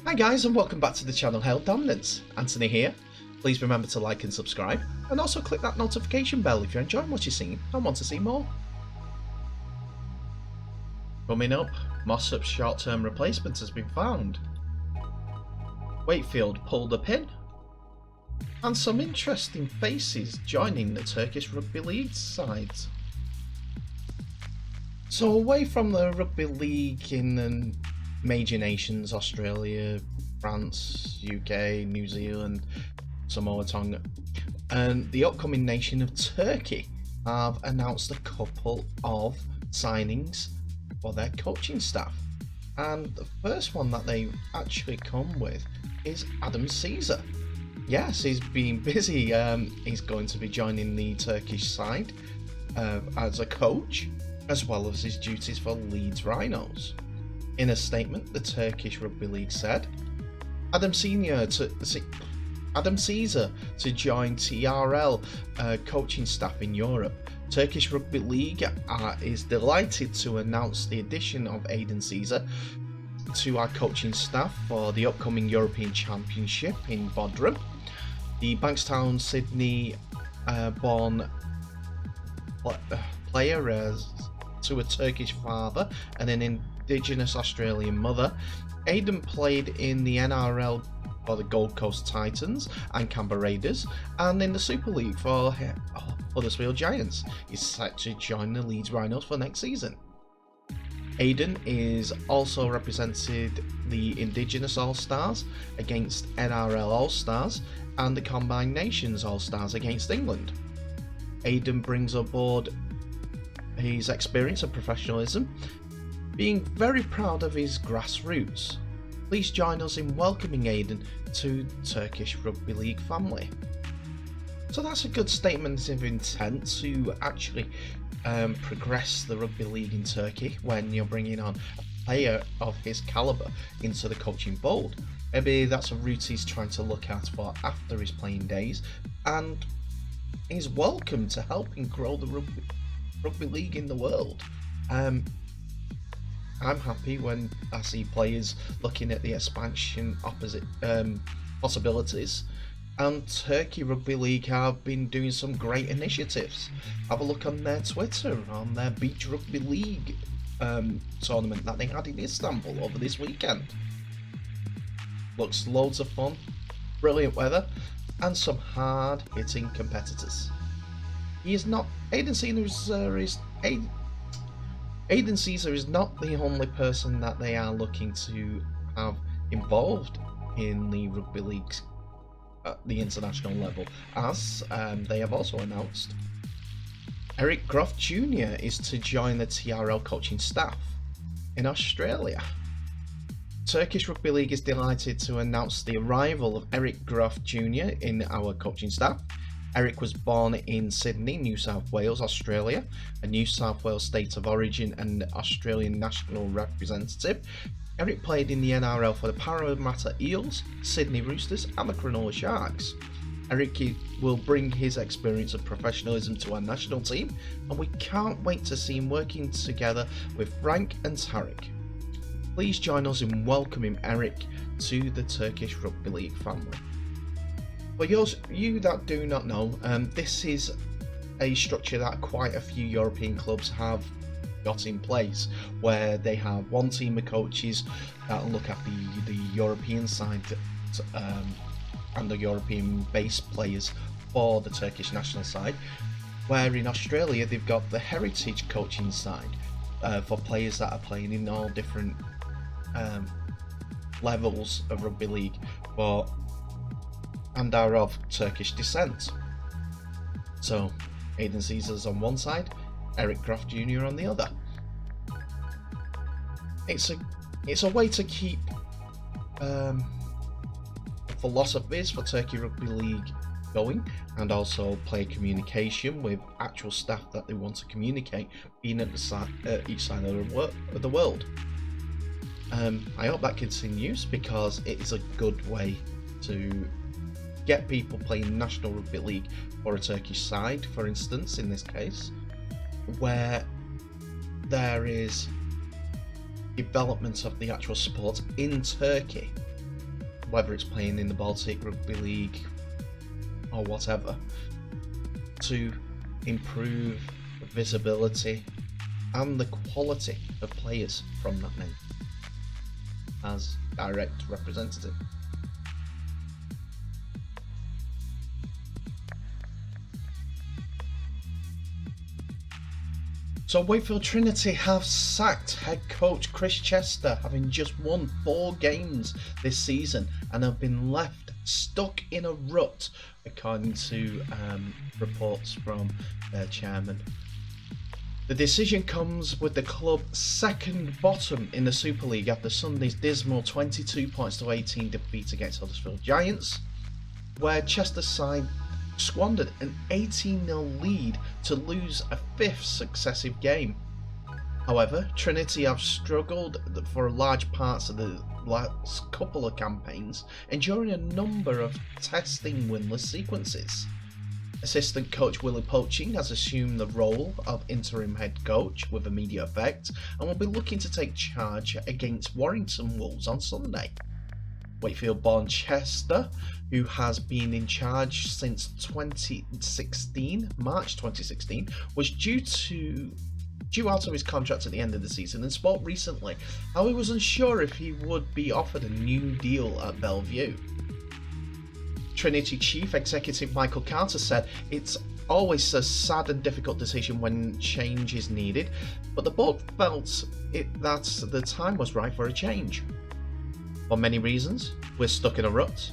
Hi guys, and welcome back to the channel Hail Dominance. Anthony here. Please remember to like and subscribe, and also click that notification bell if you're enjoying what you're seeing and want to see more. Coming up, Mossop's short-term replacement has been found. Wakefield pulled a pin, and some interesting faces joining the Turkish Rugby League side. So away from the Rugby League in the major nations, Australia, France, UK, New Zealand, Samoa, Tonga, and the upcoming nation of Turkey have announced a couple of signings for their coaching staff. And the first one that they actually come with is Adam Caesar. Yes, he's been busy. He's going to be joining the Turkish side as a coach, as well as his duties for Leeds Rhinos. In a statement, the Turkish Rugby League said, Adam Caesar to join TRL coaching staff in Europe. Turkish Rugby League is delighted to announce the addition of Adam Caesar to our coaching staff for the upcoming European Championship in Bodrum. The Bankstown, Sydney born player to a Turkish father and an Indigenous Australian mother. Aidan played in the NRL for the Gold Coast Titans and Canberra Raiders, and in the Super League for Huddersfield Giants. He's set to join the Leeds Rhinos for next season. Aidan is also represented the Indigenous All-Stars against NRL All-Stars and the Combined Nations All-Stars against England. Aidan brings aboard his experience and professionalism, being very proud of his grassroots. Please join us in welcoming Aidan to Turkish Rugby League family. So that's a good statement of intent to actually progress the Rugby League in Turkey when you're bringing on a player of his calibre into the coaching board. Maybe that's a route he's trying to look at for after his playing days, and he's welcome to helping grow the Rugby League in the world. I'm happy when I see players looking at the expansion possibilities, and Turkey Rugby League have been doing some great initiatives. Have a look on their Twitter, on their Beach Rugby League tournament that they had in Istanbul over this weekend. Looks loads of fun, brilliant weather, and some hard-hitting competitors. Aidan Caesar is not the only person that they are looking to have involved in the Rugby League at the international level, as they have also announced Eric Groff Jr. is to join the TRL coaching staff in Australia. Turkish Rugby League is delighted to announce the arrival of Eric Groff Jr. in our coaching staff. Eric was born in Sydney, New South Wales, Australia, a New South Wales state of origin and Australian national representative. Eric played in the NRL for the Parramatta Eels, Sydney Roosters and the Cronulla Sharks. Eric will bring his experience and professionalism to our national team, and we can't wait to see him working together with Frank and Tarek. Please join us in welcoming Eric to the Turkish Rugby League family. For you that do not know, this is a structure that quite a few European clubs have got in place, where they have one team of coaches that look at the European side and the European based players for the Turkish national side, where in Australia they've got the heritage coaching side for players that are playing in all different levels of rugby league and are of Turkish descent. So Aidan Caesar's on one side, Eric Groff Jr. on the other. It's a way to keep philosophies for Turkey Rugby League going, and also play communication with actual staff that they want to communicate, being at each side of the world. I hope that continues, because it is a good way to get people playing National Rugby League for a Turkish side, for instance, in this case, where there is development of the actual sport in Turkey whether it's playing in the Baltic Rugby League or whatever, to improve the visibility and the quality of players from that name as direct representative. So Wakefield Trinity have sacked head coach Chris Chester, having just won 4 games this season and have been left stuck in a rut, according to reports from their chairman. The decision comes with the club second bottom in the Super League after Sunday's dismal 22 points to 18 defeat against Huddersfield Giants, where Chester's side squandered an 18-0 lead to lose a 5th successive game. However, Trinity have struggled for large parts of the last couple of campaigns, enduring a number of testing winless sequences. Assistant coach Willie Poaching has assumed the role of interim head coach with immediate effect and will be looking to take charge against Warrington Wolves on Sunday. Wakefield-born Chester, who has been in charge since March 2016, was due out of his contract at the end of the season and spoke recently how he was unsure if he would be offered a new deal at Bellevue. Trinity Chief Executive Michael Carter said it's always a sad and difficult decision when change is needed, but the board felt that the time was right for a change. For many reasons, we're stuck in a rut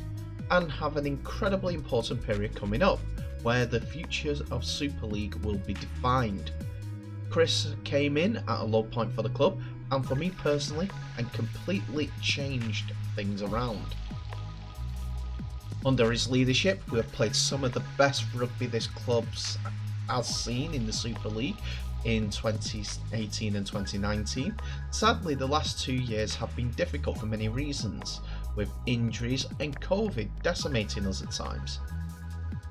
and have an incredibly important period coming up where the future of Super League will be defined. Chris came in at a low point for the club and for me personally and completely changed things around. Under his leadership, we have played some of the best rugby this club has seen in the Super League in 2018 and 2019. Sadly, the last 2 years have been difficult for many reasons, with injuries and COVID decimating us at times.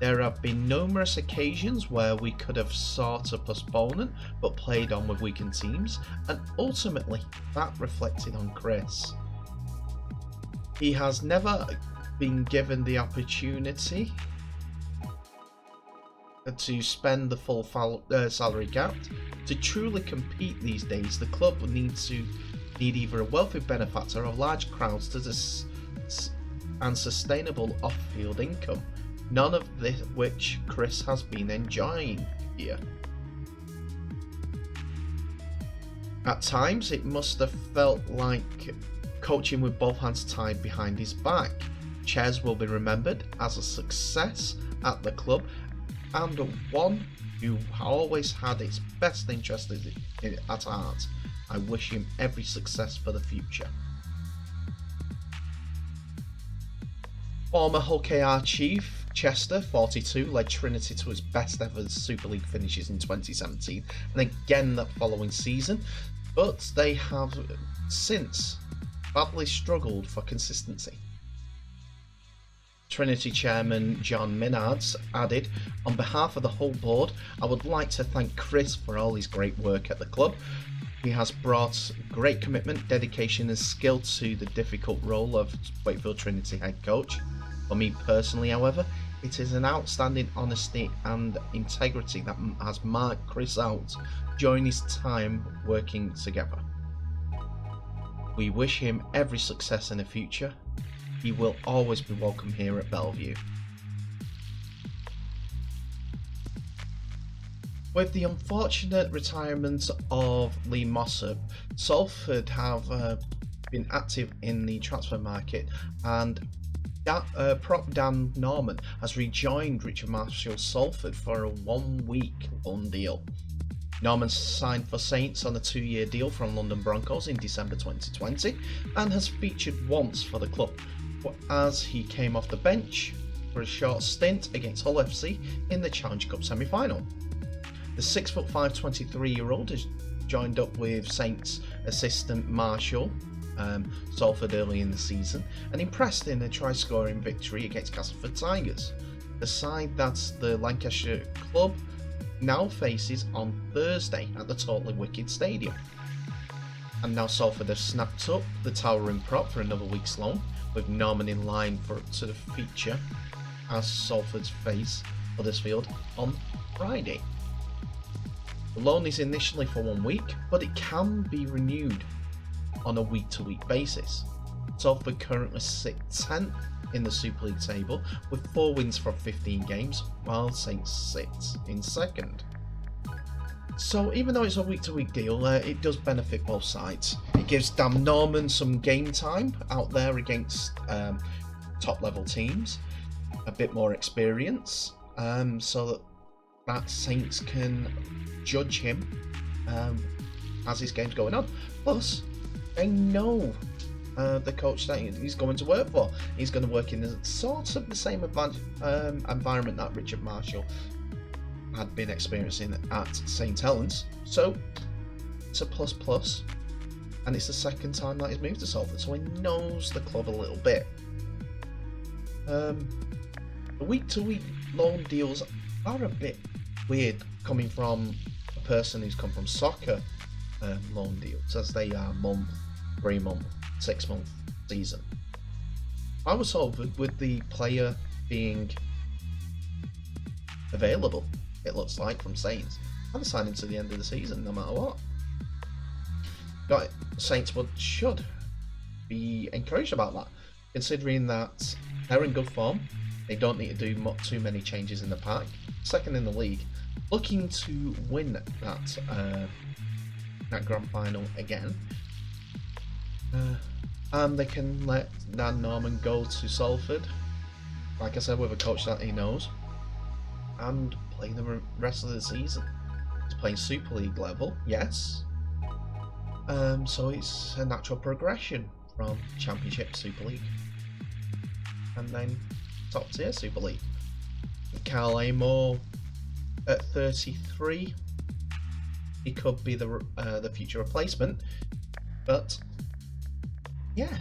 There have been numerous occasions where we could have sought a postponement but played on with weakened teams, and ultimately that reflected on Chris. He has never been given the opportunity to spend the full salary cap. To truly compete these days, the club need either a wealthy benefactor or large crowds and sustainable off-field income, none of which Chris has been enjoying here. At times, it must have felt like coaching with both hands tied behind his back. Ches will be remembered as a success at the club and one who always had its best interest at heart. I wish him every success for the future. Former Hull KR chief Chester, 42, led Trinity to its best ever Super League finishes in 2017 and again that following season, but they have since badly struggled for consistency. Trinity chairman John Minards added, "On behalf of the whole board, I would like to thank Chris for all his great work at the club. He has brought great commitment, dedication and skill to the difficult role of Wakefield Trinity head coach. For me personally, however, it is an outstanding honesty and integrity that has marked Chris out during his time working together. We wish him every success in the future. He will always be welcome here at Bellevue." With the unfortunate retirement of Lee Mossop, Salford have been active in the transfer market, and prop Dan Norman has rejoined Richard Marshall's Salford for a 1-week loan deal. Norman signed for Saints on a 2-year deal from London Broncos in December 2020 and has featured once for the club as he came off the bench for a short stint against Hull FC in the Challenge Cup semi-final. The 6'5", 23-year-old has joined up with Saints assistant Marshall Salford early in the season and impressed in a try-scoring victory against Castleford Tigers, the side that the Lancashire club now faces on Thursday at the Totally Wicked Stadium. And now Salford have snapped up the towering prop for another week's loan, with Norman in line to feature as Salford's face for this field on Friday. The loan is initially for 1 week, but it can be renewed on a week-to-week basis. Salford currently sit 10th in the Super League table with 4 wins from 15 games, while Saints sit in 2nd. So even though it's a week-to-week deal, it does benefit both sides. It gives Dan Norman some game time out there against top-level teams, a bit more experience, so that Saints can judge him as his game's going on. Plus, they know the coach that he's going to work for. He's going to work in sort of the same environment that Richard Marshall had been experiencing at St Helens. So it's a plus, and it's the second time that he's moved to Salford, so he knows the club a little bit. The week-to-week loan deals are a bit weird coming from a person who's come from soccer loan deals, as they are month, 3 month, 6 month season. I was Salford with the player being available, it looks like, from Saints. I'm signing to the end of the season no matter what. Got it. Saints should be encouraged about that, considering that they're in good form. They don't need to do too many changes in the pack. 2nd in the league, looking to win that grand final again. And they can let Dan Norman go to Salford, like I said, with a coach that he knows, and play the rest of the season. He's playing Super League level, yes. So it's a natural progression from Championship to Super League, and then top tier Super League. Carl Amor at 33, he could be the future replacement, but yeah,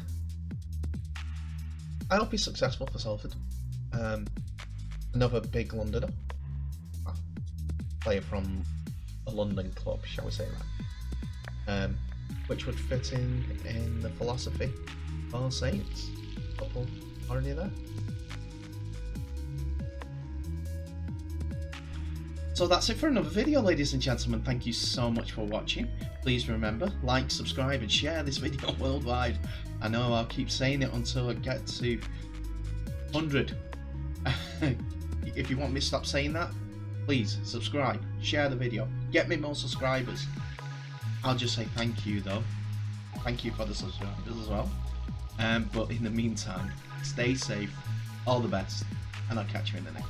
I hope he's successful for Salford. Another big Londoner, player from a London club, shall we say that, which would fit in the philosophy of Saints. Couple already there. So that's it for another video, ladies and gentlemen. Thank you so much for watching. Please remember, like, subscribe and share this video worldwide. I know I'll keep saying it until I get to 100. If you want me to stop saying that, please subscribe, share the video, get me more subscribers. I'll just say thank you though. Thank you for the subscribers as well. But in the meantime, stay safe, all the best, and I'll catch you in the next.